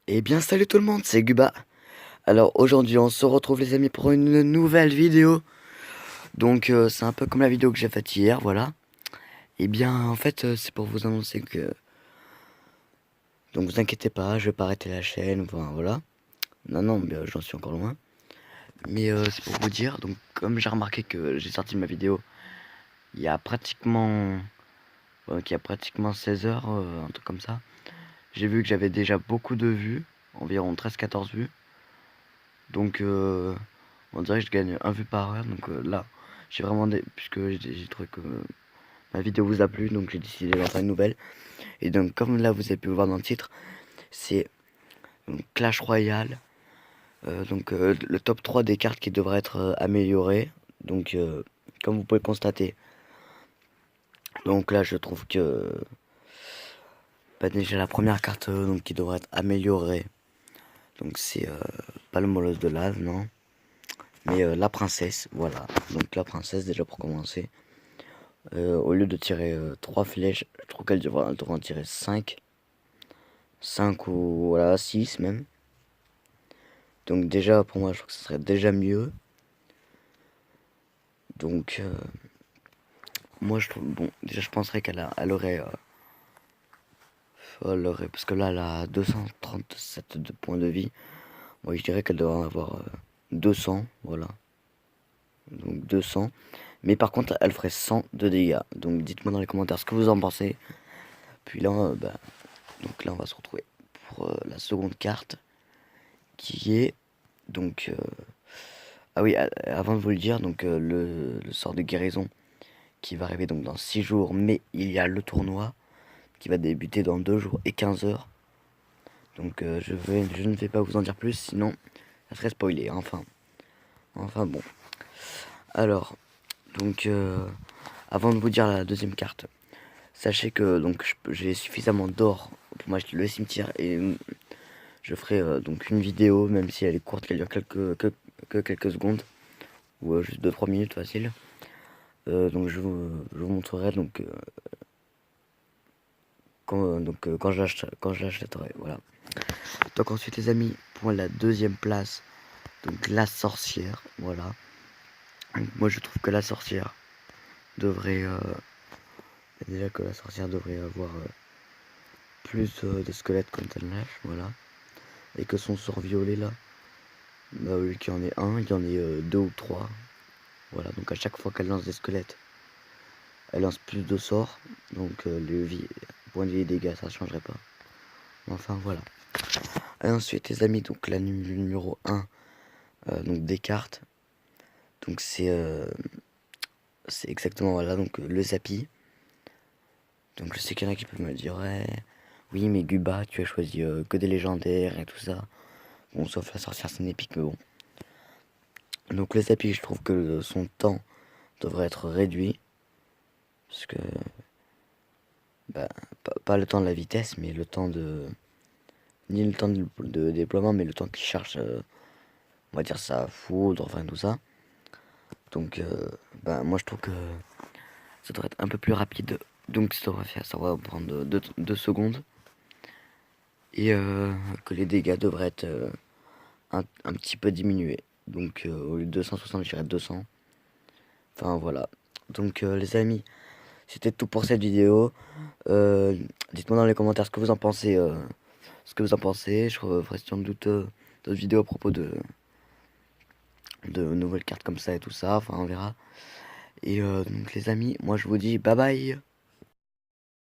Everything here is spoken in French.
Eh bien salut tout le monde, c'est Guba. Alors aujourd'hui on se retrouve les amis pour une nouvelle vidéo. Donc c'est un peu comme la vidéo que j'ai faite hier, voilà. Eh bien en fait c'est pour vous annoncer que... Donc vous inquiétez pas, je vais pas arrêter la chaîne, enfin voilà. Non non, mais j'en suis encore loin. Mais c'est pour vous dire, donc comme j'ai remarqué que j'ai sorti ma vidéo il y a pratiquement... il y a pratiquement 16 heures, un truc comme ça. J'ai vu que j'avais déjà beaucoup de vues, environ 13-14 vues. Donc on dirait que je gagne un vue par heure. Donc là, j'ai vraiment puisque j'ai trouvé que ma vidéo vous a plu, donc j'ai décidé d'en faire une nouvelle. Et donc comme là vous avez pu le voir dans le titre, c'est Clash Royale. Le top 3 des cartes qui devraient être améliorées. Donc comme vous pouvez le constater. Donc là je trouve que déjà la première carte donc, qui devrait être améliorée. Donc c'est pas le molosse de lave, non. Mais la princesse, voilà. Donc la princesse déjà pour commencer. Au lieu de tirer 3 flèches, je trouve qu'elle devrait en tirer 5. 5 ou voilà, 6 même. Donc déjà pour moi je trouve que ce serait déjà mieux. Donc moi je trouve, bon, déjà je penserais elle aurait, parce que là elle a 237 de points de vie. Moi je dirais qu'elle devrait en avoir 200, voilà. Donc 200. Mais par contre elle ferait 100 de dégâts. Donc dites-moi dans les commentaires ce que vous en pensez. Puis là, donc là on va se retrouver pour la seconde carte. Qui est donc ah oui, avant de vous le dire, donc le sort de guérison qui va arriver donc dans 6 jours, mais il y a le tournoi qui va débuter dans 2 jours et 15 heures. Donc je ne vais pas vous en dire plus, sinon ça serait spoilé. Enfin bon. Alors, donc avant de vous dire la deuxième carte, sachez que donc j'ai suffisamment d'or pour m'acheter le cimetière et je ferai donc une vidéo, même si elle est courte, qu'elle dure que quelques secondes ou juste 2-3 minutes facile. Donc je vous montrerai donc quand je l'achèterai, voilà. Donc ensuite les amis, pour la deuxième place, donc la sorcière, voilà. Donc, moi je trouve que la sorcière devrait déjà que la sorcière devrait avoir plus de squelettes quand elle lâche, voilà. Et que son sort violet là, bah au lieu qu'il y en ait un, il y en ait 2 ou 3. Voilà, donc à chaque fois qu'elle lance des squelettes, elle lance plus de sorts. Donc point de vie et dégâts, ça changerait pas. Enfin voilà. Et ensuite les amis, donc la numéro 1 donc des cartes. Donc c'est exactement voilà, donc le Zapi. Donc je sais qu'il y en a qui peuvent me dire ouais, oui mais Guba tu as choisi que des légendaires et tout ça. Bon sauf la sorcière c'est une épique mais bon. Donc le Zapi, je trouve que son temps devrait être réduit. Parce que bah, pas le temps de la vitesse, mais le temps de... Ni le temps de déploiement, mais le temps qu'il cherche, on va dire, sa foudre, enfin tout ça. Donc, bah, moi je trouve que ça devrait être un peu plus rapide. Donc ça va prendre 2 secondes. Et que les dégâts devraient être un petit peu diminués. Donc au lieu de 260, je dirais 200. Enfin voilà. Donc les amis, c'était tout pour cette vidéo. Dites-moi dans les commentaires ce que vous en pensez. Je ferai sans doute d'autres vidéos à propos de nouvelles cartes comme ça et tout ça. Enfin, on verra. Et donc les amis, moi je vous dis bye bye.